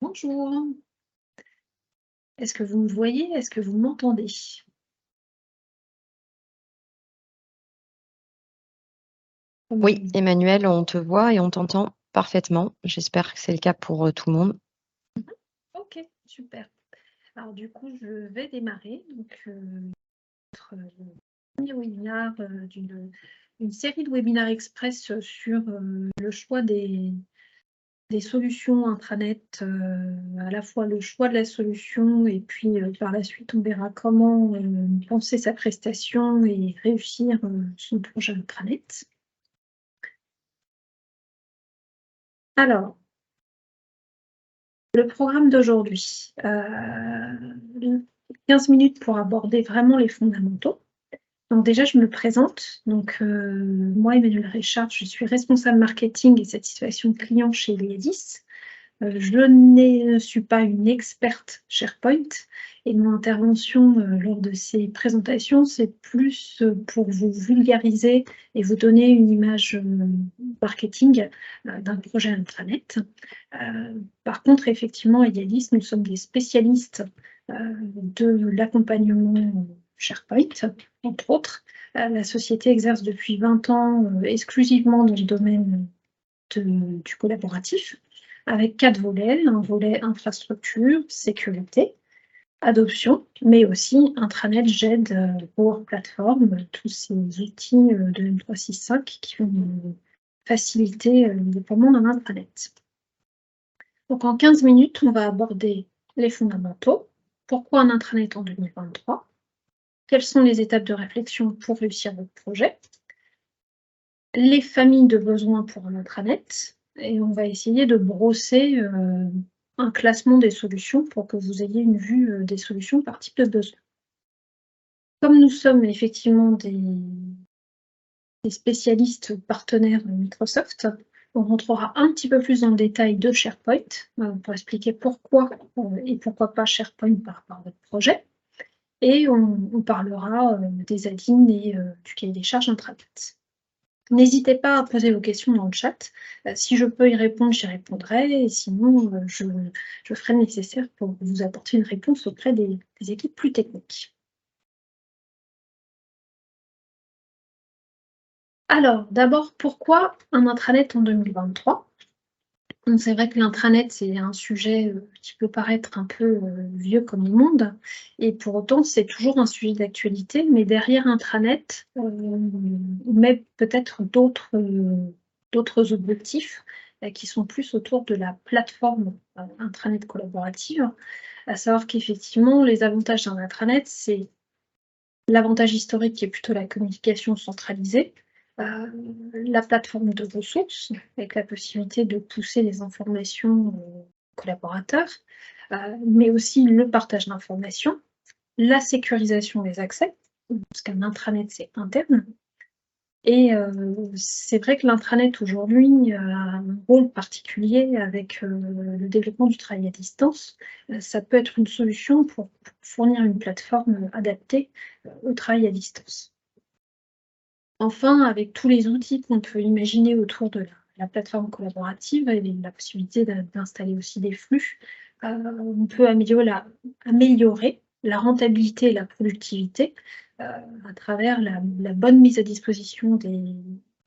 Bonjour. Est-ce que vous me voyez? Est-ce que vous m'entendez? Oui, Mmh. Emmanuel, on te voit et on t'entend parfaitement. J'espère que c'est le cas pour, tout le monde. OK, super. Alors du coup, je vais démarrer donc notre, 1er webinaire, d'une série de webinaires express, sur, le choix des solutions intranet, à la fois le choix de la solution et puis, par la suite, on verra comment, penser sa prestation et réussir, son projet intranet. Alors, le programme d'aujourd'hui, 15 minutes pour aborder vraiment les fondamentaux. Donc déjà, je me présente. Donc, moi, Emmanuelle Richard, je suis responsable marketing et satisfaction client chez Eliadis. Je ne suis pas une experte SharePoint et mon intervention, lors de ces présentations, c'est plus, pour vous vulgariser et vous donner une image, marketing, d'un projet intranet. Par contre, effectivement, Eliadis, nous sommes des spécialistes, de l'accompagnement SharePoint, entre autres. La société exerce depuis 20 ans, exclusivement dans le domaine du collaboratif, avec 4 volets: un volet infrastructure, sécurité, adoption, mais aussi intranet, GED, Power Platform, tous ces outils, de M365 qui vont faciliter, le déploiement d'un intranet. Donc en 15 minutes, on va aborder les fondamentaux. Pourquoi un intranet en 2023? Quelles sont les étapes de réflexion pour réussir votre projet? Les familles de besoins pour un intranet, et on va essayer de brosser, un classement des solutions pour que vous ayez une vue, des solutions par type de besoin. Comme nous sommes effectivement des spécialistes partenaires de Microsoft, on rentrera un petit peu plus dans le détail de SharePoint, pour expliquer pourquoi, et pourquoi pas SharePoint par rapport à votre projet, et on parlera, des add-ins et du cahier des charges intranet. N'hésitez pas à poser vos questions dans le chat. Si je peux y répondre, j'y répondrai, et sinon, je ferai le nécessaire pour vous apporter une réponse auprès des équipes plus techniques. Alors, d'abord, pourquoi un intranet en 2023? Donc c'est vrai que l'intranet, c'est un sujet, qui peut paraître un peu, vieux comme le monde, et pour autant, c'est toujours un sujet d'actualité, mais derrière intranet, on met peut-être d'autres objectifs, qui sont plus autour de la plateforme, intranet collaborative. À savoir qu'effectivement, les avantages d'un intranet, c'est l'avantage historique qui est plutôt la communication centralisée, la plateforme de ressources avec la possibilité de pousser les informations aux collaborateurs, mais aussi le partage d'informations, la sécurisation des accès, parce qu'un intranet, c'est interne, et c'est vrai que l'intranet aujourd'hui a un rôle particulier avec, le développement du travail à distance. Ça peut être une solution pour fournir une plateforme, adaptée, au travail à distance. Enfin, avec tous les outils qu'on peut imaginer autour de la plateforme collaborative et la possibilité d'installer aussi des flux, on peut améliorer la rentabilité et la productivité, à travers la bonne mise à disposition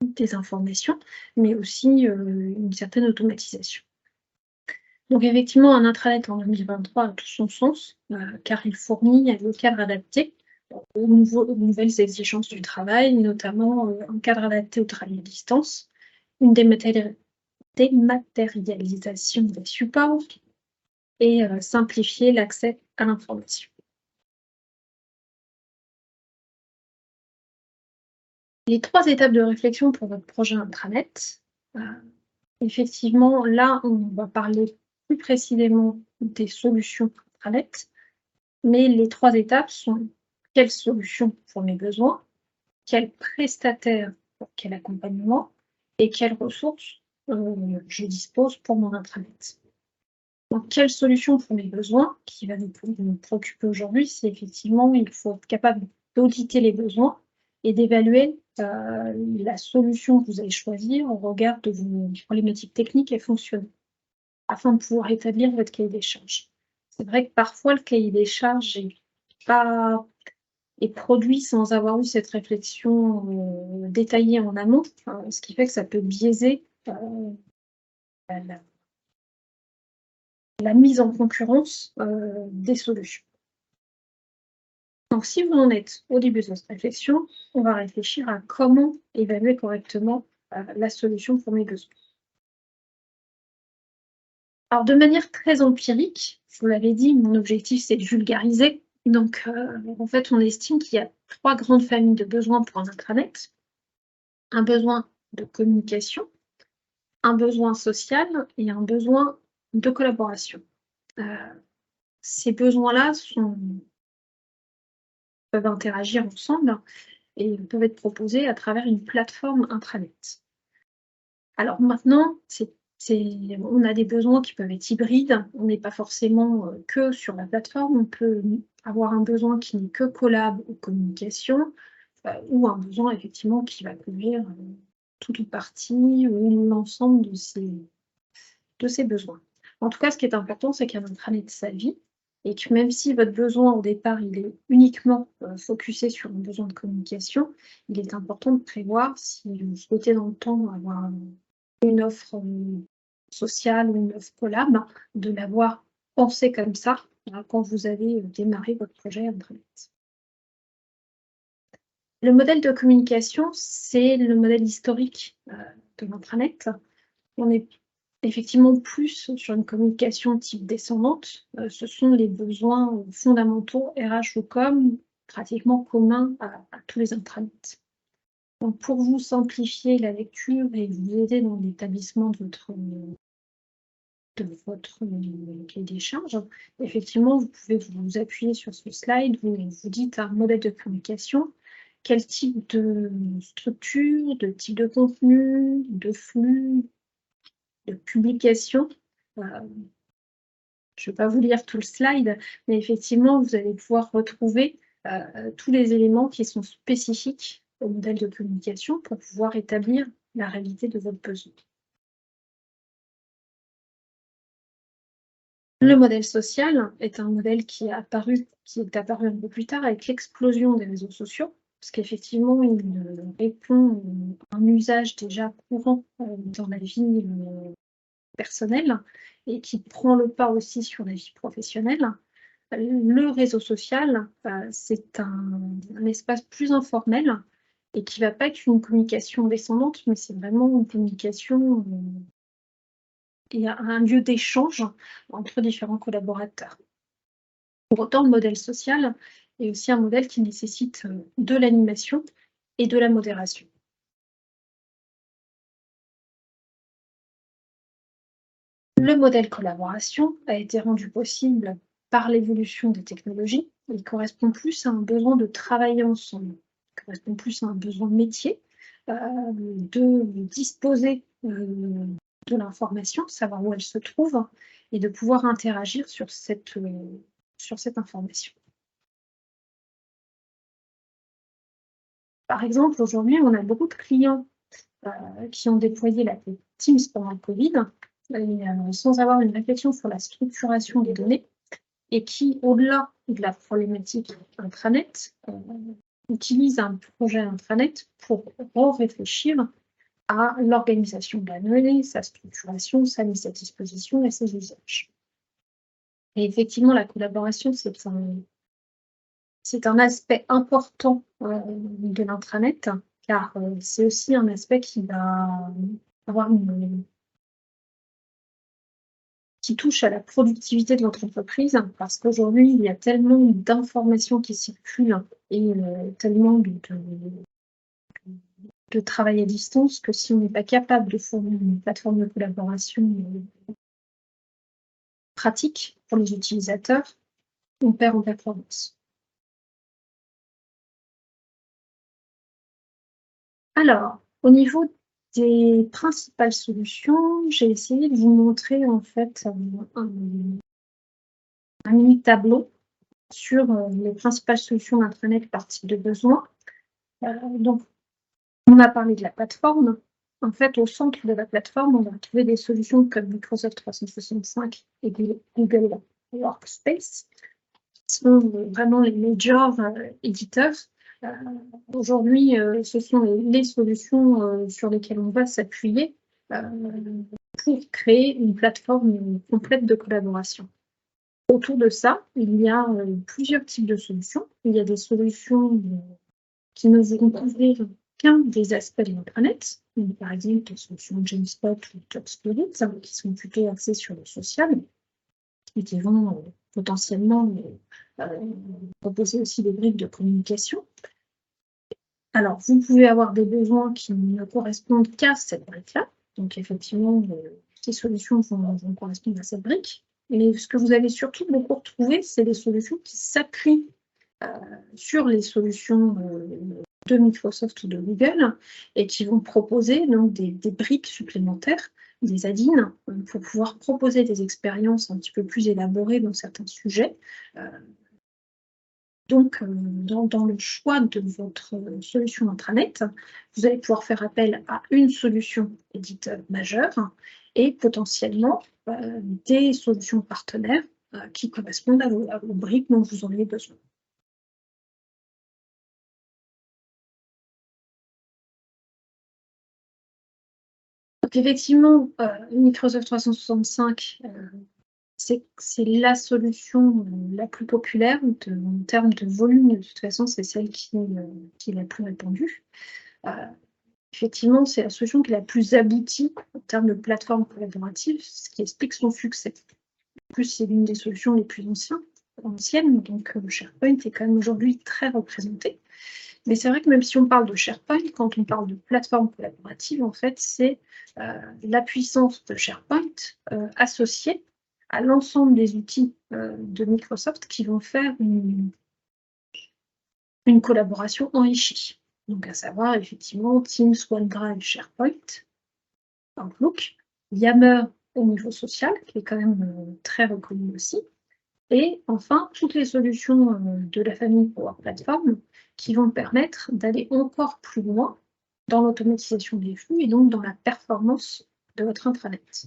des informations, mais aussi, une certaine automatisation. Donc effectivement, un intranet en 2023 a tout son sens, car il fournit le cadre adapté aux nouvelles exigences du travail, notamment, un cadre adapté au travail à distance, une dématérialisation des supports et simplifier l'accès à l'information. Les 3 étapes de réflexion pour votre projet intranet, heu, effectivement, là, on va parler plus précisément des solutions intranet, mais les 3 étapes sont: quelle solution pour mes besoins? Quel prestataire pour quel accompagnement et quelles ressources, je dispose pour mon intranet. Donc quelle solution pour mes besoins qui va nous préoccuper aujourd'hui, c'est effectivement, il faut être capable d'auditer les besoins et d'évaluer, la solution que vous allez choisir au regard de vos problématiques techniques et fonctionnelles. afin de pouvoir établir votre cahier des charges. C'est vrai que parfois le cahier des charges est produit sans avoir eu cette réflexion détaillée en amont, ce qui fait que ça peut biaiser la mise en concurrence des solutions. Donc, si vous en êtes au début de votre réflexion, on va réfléchir à comment évaluer correctement la solution pour mes besoins. Alors, de manière très empirique, je vous l'avais dit, mon objectif, c'est de vulgariser. Donc, en fait, on estime qu'il y a 3 grandes familles de besoins pour un intranet. Un besoin de communication, un besoin social et un besoin de collaboration. Ces besoins-là peuvent interagir ensemble et peuvent être proposés à travers une plateforme intranet. Alors maintenant, on a des besoins qui peuvent être hybrides. On n'est pas forcément que sur la plateforme. On peut avoir un besoin qui n'est que collab ou communication, ou un besoin effectivement qui va couvrir toute ou partie ou l'ensemble de ces besoins. En tout cas, ce qui est important, c'est qu'un intranet sa vie et que même si votre besoin au départ, il est uniquement focusé sur un besoin de communication, il est important de prévoir, si vous souhaitez dans le temps avoir une offre sociale ou une offre collab, de l'avoir pensé comme ça quand vous avez démarré votre projet intranet. Le modèle de communication, c'est le modèle historique de l'intranet. On est effectivement plus sur une communication type descendante. Ce sont les besoins fondamentaux RH ou com, pratiquement communs à tous les intranets. Donc, pour vous simplifier la lecture et vous aider dans l'établissement de votre cahier des charges, effectivement, vous pouvez vous appuyer sur ce slide, vous dites un modèle de communication, quel type de structure, de type de contenu, de flux, de publication. Je ne vais pas vous lire tout le slide, mais effectivement, vous allez pouvoir retrouver tous les éléments qui sont spécifiques au modèle de communication pour pouvoir établir la réalité de votre besoin. Le modèle social est un modèle qui est apparu un peu plus tard avec l'explosion des réseaux sociaux, parce qu'effectivement, il répond à un usage déjà courant dans la vie personnelle et qui prend le pas aussi sur la vie professionnelle. Le réseau social, c'est un espace plus informel et qui ne va pas être une communication descendante, mais c'est vraiment une communication et un lieu d'échange entre différents collaborateurs. Pour autant, le modèle social est aussi un modèle qui nécessite de l'animation et de la modération. Le modèle collaboration a été rendu possible par l'évolution des technologies. Il correspond plus à un besoin de travailler ensemble, il correspond plus à un besoin de métier, de disposer de l'information, savoir où elle se trouve, et de pouvoir interagir sur cette information. Par exemple, aujourd'hui, on a beaucoup de clients qui ont déployé la Teams pendant le Covid, sans avoir une réflexion sur la structuration des données, et qui, au-delà de la problématique intranet, utilisent un projet intranet pour réfléchir à l'organisation de la donnée, sa structuration, sa mise à disposition et ses usages. Et effectivement, la collaboration, c'est un aspect important de l'intranet, car c'est aussi un aspect qui va avoir qui touche à la productivité de votre entreprise, parce qu'aujourd'hui, il y a tellement d'informations qui circulent et tellement de travail à distance que si on n'est pas capable de fournir une plateforme de collaboration pratique pour les utilisateurs, on perd en performance. Alors, au niveau des principales solutions, j'ai essayé de vous montrer en fait un mini tableau sur les principales solutions d'intranet par type de besoin. Donc, on a parlé de la plateforme, En fait, au centre de la plateforme, on va trouver des solutions comme Microsoft 365 et Google Workspace, qui sont vraiment les majors éditeurs. Aujourd'hui, ce sont les solutions sur lesquelles on va s'appuyer pour créer une plateforme complète de collaboration. Autour de ça, il y a plusieurs types de solutions. Il y a des solutions qui ne vont couvrir qu'un des aspects de l'intranet, par exemple les solutions GameSpot ou TopSpirit, qui sont plutôt axées sur le social et qui vont potentiellement proposer aussi des briques de communication. Alors, vous pouvez avoir des besoins qui ne correspondent qu'à cette brique-là. Donc, effectivement, ces solutions vont correspondre à cette brique. Mais ce que vous allez surtout beaucoup retrouver, c'est des solutions qui s'appuient sur les solutions de Microsoft ou de Google et qui vont proposer donc des briques supplémentaires, des add-ins, pour pouvoir proposer des expériences un petit peu plus élaborées dans certains sujets. Donc, dans le choix de votre solution intranet, vous allez pouvoir faire appel à une solution éditeur majeure et potentiellement des solutions partenaires qui correspondent à vos briques dont vous auriez besoin. Donc effectivement, Microsoft 365, c'est la solution la plus populaire en termes de volume. De toute façon, c'est celle qui est la plus répandue. Effectivement, c'est la solution qui est la plus aboutie en termes de plateforme collaborative, ce qui explique son succès. En plus, c'est l'une des solutions les plus anciennes, donc SharePoint est quand même aujourd'hui très représenté. Mais c'est vrai que même si on parle de SharePoint, quand on parle de plateforme collaborative, en fait, c'est la puissance de SharePoint associée à l'ensemble des outils de Microsoft qui vont faire une collaboration enrichie. Donc, à savoir, effectivement, Teams, OneDrive, SharePoint, Outlook, Yammer au niveau social, qui est quand même très reconnu aussi, et enfin, toutes les solutions de la famille Power Platform qui vont permettre d'aller encore plus loin dans l'automatisation des flux et donc dans la performance de votre intranet.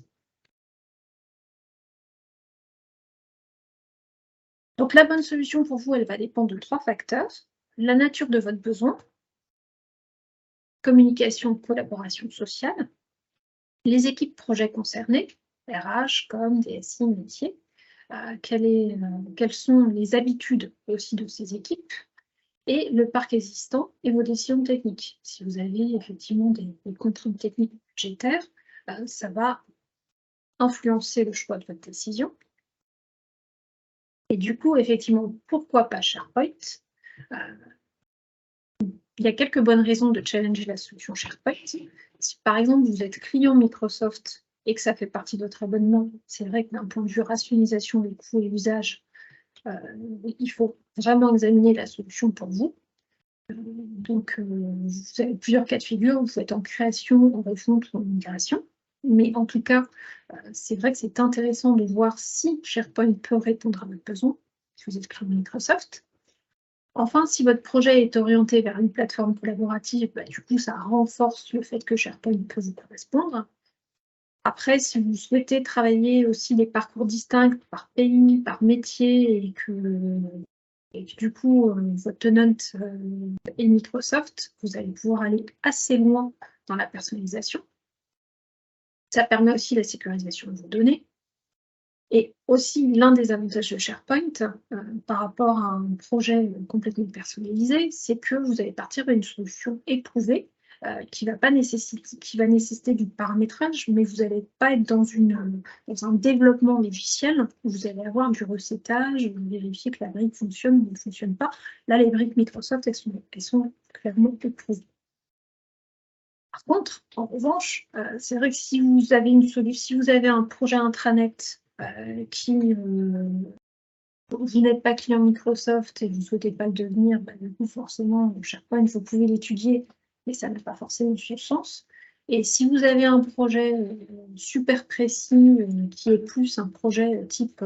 Donc la bonne solution pour vous, elle va dépendre de 3 facteurs. La nature de votre besoin, communication, collaboration sociale, les équipes projets concernées, RH, com, DSI, métier, quelles sont les habitudes aussi de ces équipes, et le parc existant et vos décisions techniques. Si vous avez effectivement des contraintes techniques budgétaires, ça va influencer le choix de votre décision. Et du coup, effectivement, pourquoi pas SharePoint? Il y a quelques bonnes raisons de challenger la solution SharePoint. Si par exemple vous êtes client Microsoft et que ça fait partie de votre abonnement, c'est vrai que d'un point de vue rationalisation des coûts et usages, il faut vraiment examiner la solution pour vous. Donc, vous avez plusieurs cas de figure, vous êtes en création, en refonte ou en migration. Mais en tout cas, c'est vrai que c'est intéressant de voir si SharePoint peut répondre à votre besoin, si vous êtes client Microsoft. Enfin, si votre projet est orienté vers une plateforme collaborative, du coup, ça renforce le fait que SharePoint peut vous correspondre. Après, si vous souhaitez travailler aussi des parcours distincts par pays, par métier, et que du coup, votre tenant est Microsoft, vous allez pouvoir aller assez loin dans la personnalisation. Ça permet aussi la sécurisation de vos données. Et aussi, l'un des avantages de SharePoint par rapport à un projet complètement personnalisé, c'est que vous allez partir d'une solution éprouvée qui va nécessiter du paramétrage, mais vous n'allez pas être dans un développement logiciel où vous allez avoir du recettage, vérifier que la brique fonctionne ou ne fonctionne pas. Là, les briques Microsoft, elles sont clairement éprouvées. Par contre, en revanche, c'est vrai que si vous avez un projet intranet vous n'êtes pas client Microsoft et vous ne souhaitez pas le devenir, du coup, forcément, SharePoint, vous pouvez l'étudier, mais ça n'a pas forcément son sens. Et si vous avez un projet super précis, qui est plus un projet type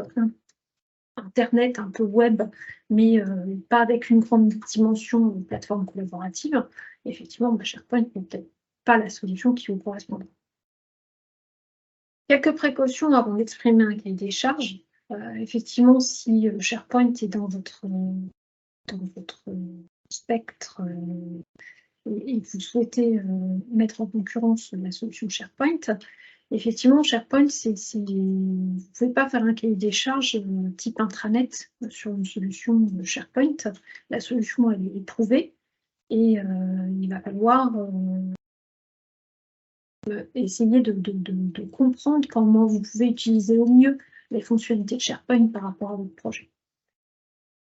Internet, un peu web, mais pas avec une grande dimension de plateforme collaborative, effectivement, SharePoint peut peut-être pas la solution qui vous correspond. Quelques précautions avant d'exprimer un cahier des charges. Effectivement, si SharePoint est dans votre spectre et que vous souhaitez mettre en concurrence la solution SharePoint, effectivement, SharePoint, vous ne pouvez pas faire un cahier des charges type intranet sur une solution SharePoint. La solution, elle est éprouvée et il va falloir essayer de comprendre comment vous pouvez utiliser au mieux les fonctionnalités de SharePoint par rapport à votre projet.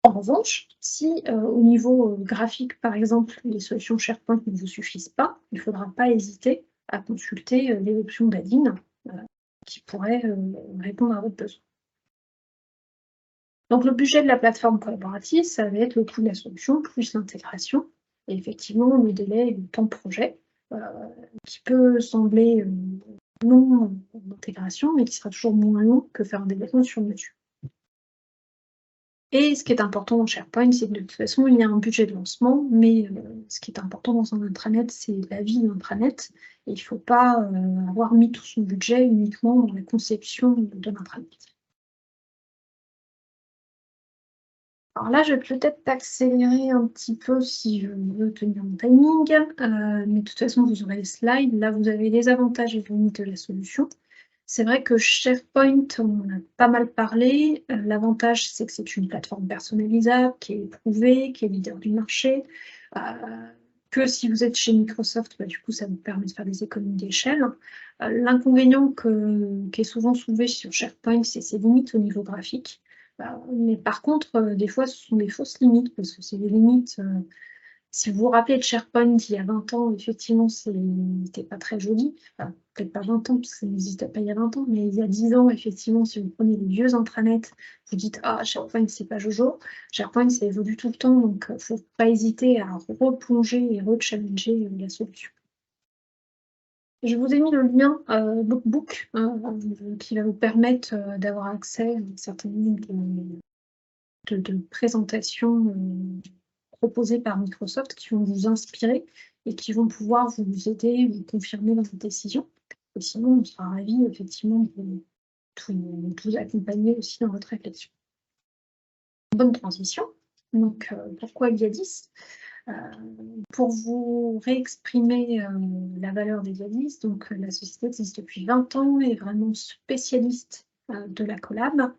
En revanche, si au niveau graphique, par exemple, les solutions SharePoint ne vous suffisent pas, il ne faudra pas hésiter à consulter les options d'admin qui pourraient répondre à votre besoin. Donc le budget de la plateforme collaborative, ça va être le coût de la solution plus l'intégration et effectivement le délai et le temps de projet qui peut sembler long d'intégration, mais qui sera toujours moins long que faire un développement sur mesure. Et ce qui est important dans SharePoint, c'est que de toute façon, il y a un budget de lancement, mais ce qui est important dans un intranet, c'est la vie de l'intranet. Et il ne faut pas avoir mis tout son budget uniquement dans la conception de l'intranet. Alors là, je vais peut-être accélérer un petit peu si je veux tenir mon timing, mais de toute façon, vous aurez les slides. Là, vous avez les avantages et les limites de la solution. C'est vrai que SharePoint, on en a pas mal parlé. L'avantage, c'est que c'est une plateforme personnalisable, qui est éprouvée, qui est leader du marché. Que si vous êtes chez Microsoft, du coup, ça vous permet de faire des économies d'échelle. L'inconvénient qui est souvent soulevé sur SharePoint, c'est ses limites au niveau graphique. Mais par contre, des fois, ce sont des fausses limites, parce que c'est des limites... si vous vous rappelez de SharePoint il y a 20 ans, effectivement, c'était pas très joli. Enfin, peut-être pas 20 ans, parce que ça n'existait pas il y a 20 ans, mais il y a 10 ans, effectivement, si vous prenez les vieux intranets, vous dites « Ah, SharePoint, c'est pas Jojo ». SharePoint, ça évolue tout le temps, donc il ne faut pas hésiter à replonger et rechallenger la solution. Je vous ai mis le lien Lookbook qui va vous permettre d'avoir accès à un certain nombre de présentations proposées par Microsoft qui vont vous inspirer et qui vont pouvoir vous aider, vous confirmer dans votre décision. Et sinon, on sera ravis effectivement de vous accompagner aussi dans votre réflexion. Bonne transition. Donc, pourquoi Iliadis ? Pour vous réexprimer la valeur d'Iliadis, donc la société existe depuis 20 ans et est vraiment spécialiste de la collab,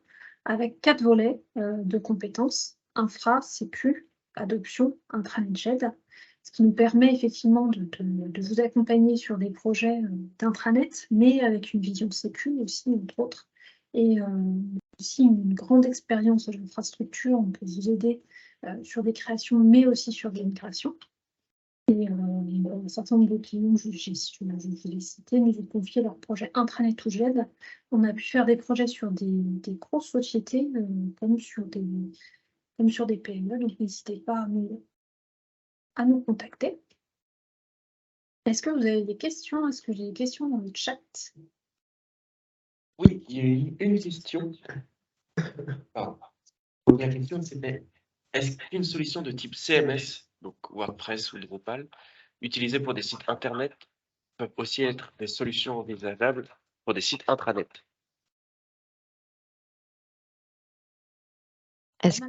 avec 4 volets de compétences, infra, sécu, adoption, intranet GED, ce qui nous permet effectivement de vous accompagner sur des projets d'intranet, mais avec une vision sécu aussi, entre autres, et aussi une grande expérience de l'infrastructure. On peut vous aider sur des créations, mais aussi sur des migrations. Et un certain nombre de clients, je vous les cités, nous ont confié leur projet intranet ou GED. On a pu faire des projets sur des grosses sociétés, comme sur des PME, donc n'hésitez pas à nous contacter. Est-ce que vous avez des questions? Est-ce que j'ai des questions dans le chat? Oui, il y a eu une question. Pardon. La première question, c'était est-ce qu'une solution de type CMS, donc WordPress ou Drupal, utilisée pour des sites internet, peuvent aussi être des solutions envisageables pour des sites intranet? Est-ce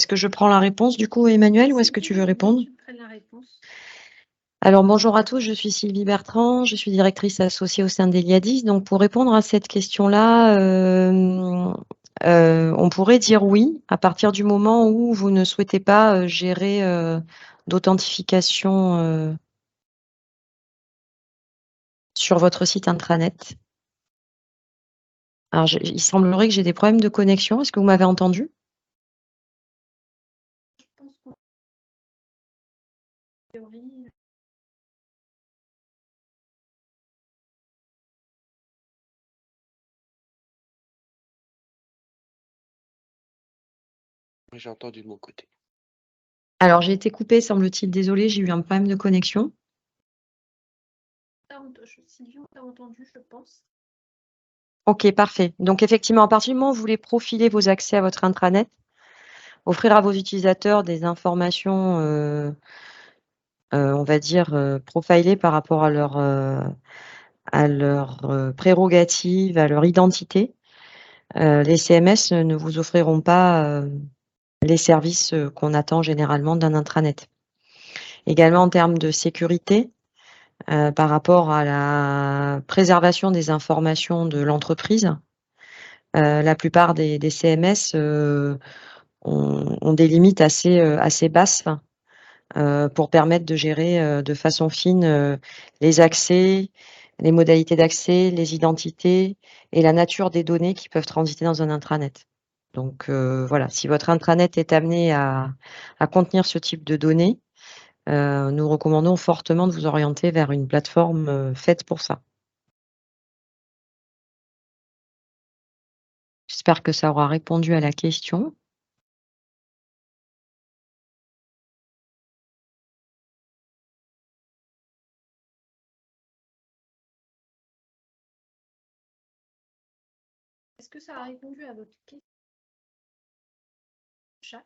que je prends la réponse du coup, Emmanuel, ou est-ce que tu veux répondre? Tu prennes la réponse. Alors bonjour à tous, je suis Sylvie Bertrand, je suis directrice associée au sein d'Iliadis. Donc pour répondre à cette question-là, on pourrait dire oui, à partir du moment où vous ne souhaitez pas gérer d'authentification sur votre site intranet. Alors il semblerait que j'ai des problèmes de connexion. Est-ce que vous m'avez entendu? Je pense qu'en théorie, J'ai entendu de mon côté. Alors j'ai été coupée, semble-t-il, désolée, j'ai eu un problème de connexion. Sylvie, on t'a entendu, je pense. Ok, parfait. Donc effectivement, à partir du moment où vous voulez profiler vos accès à votre intranet, offrir à vos utilisateurs des informations, on va dire, profilées par rapport à leurs prérogatives, à leur identité. Les CMS ne vous offriront pas les services qu'on attend généralement d'un intranet. Également en termes de sécurité, par rapport à la préservation des informations de l'entreprise, la plupart des CMS ont des limites assez basses pour permettre de gérer de façon fine les accès, les modalités d'accès, les identités et la nature des données qui peuvent transiter dans un intranet. Donc voilà, si votre intranet est amené à contenir ce type de données, nous recommandons fortement de vous orienter vers une plateforme faite pour ça. J'espère que ça aura répondu à la question. Est-ce que ça a répondu à votre question chat?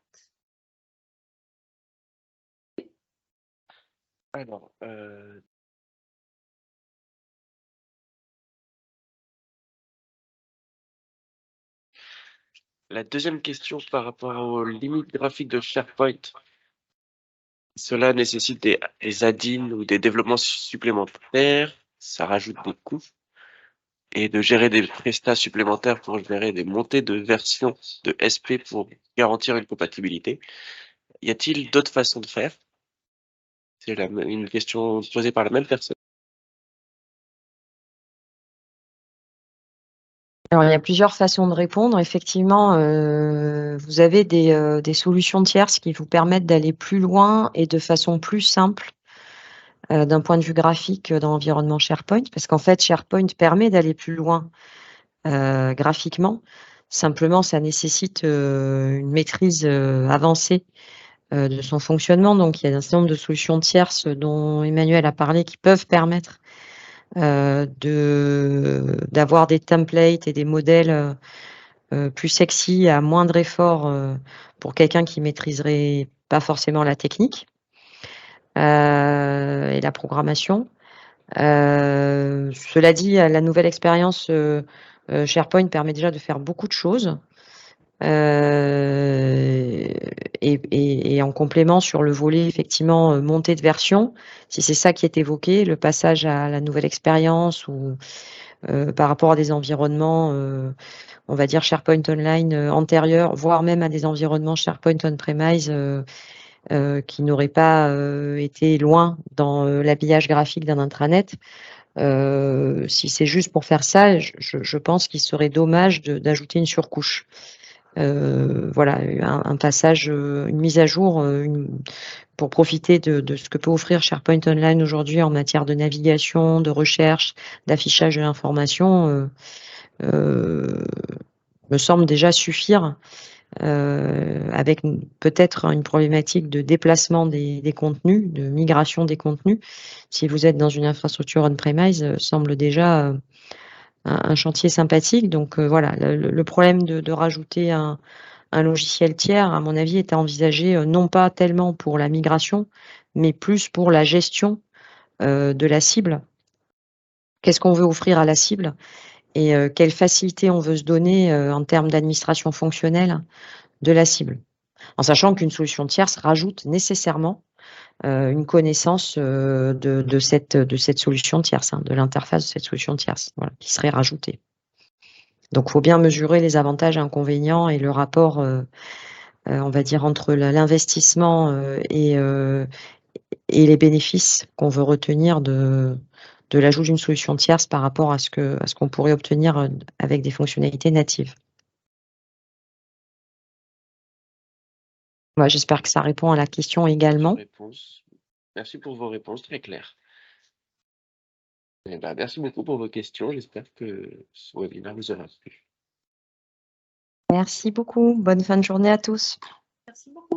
Alors, la deuxième question par rapport aux limites graphiques de SharePoint. Cela nécessite des add-ins ou des développements supplémentaires, ça rajoute des coûts. Et de gérer des prestats supplémentaires pour gérer des montées de versions de SP pour garantir une compatibilité. Y a-t-il d'autres façons de faire? C'est une question posée par la même personne. Alors, il y a plusieurs façons de répondre. Effectivement, vous avez des solutions tierces qui vous permettent d'aller plus loin et de façon plus simple d'un point de vue graphique dans l'environnement SharePoint, parce qu'en fait, SharePoint permet d'aller plus loin graphiquement. Simplement, ça nécessite une maîtrise avancée de son fonctionnement. Donc, il y a un certain nombre de solutions tierces dont Emmanuel a parlé qui peuvent permettre d'avoir des templates et des modèles plus sexy à moindre effort pour quelqu'un qui maîtriserait pas forcément la technique et la programmation. Cela dit, la nouvelle expérience SharePoint permet déjà de faire beaucoup de choses. Et en complément sur le volet effectivement montée de version, si c'est ça qui est évoqué, le passage à la nouvelle expérience ou par rapport à des environnements, on va dire SharePoint Online antérieurs, voire même à des environnements SharePoint On-Premise qui n'auraient pas été loin dans l'habillage graphique d'un intranet. Si c'est juste pour faire ça, je pense qu'il serait dommage d'ajouter une surcouche. Voilà, un passage, une mise à jour, pour profiter de ce que peut offrir SharePoint Online aujourd'hui en matière de navigation, de recherche, d'affichage de l'information, me semble déjà suffire, avec peut-être une problématique de déplacement des contenus, de migration des contenus. Si vous êtes dans une infrastructure on-premise, semble déjà un chantier sympathique. Donc voilà, le problème de rajouter un logiciel tiers, à mon avis, est à envisager non pas tellement pour la migration, mais plus pour la gestion de la cible. Qu'est-ce qu'on veut offrir à la cible et quelle facilité on veut se donner en termes d'administration fonctionnelle de la cible. En sachant qu'une solution tierce rajoute nécessairement une connaissance de cette solution tierce, de l'interface de cette solution tierce, voilà, qui serait rajoutée. Donc, il faut bien mesurer les avantages et inconvénients et le rapport, on va dire, entre l'investissement et les bénéfices qu'on veut retenir de l'ajout d'une solution tierce par rapport à ce qu'on pourrait obtenir avec des fonctionnalités natives. Moi, j'espère que ça répond à la question également. Merci pour vos réponses très claires. Merci beaucoup pour vos questions. J'espère que ce webinaire vous aura plu. Merci beaucoup. Bonne fin de journée à tous. Merci beaucoup.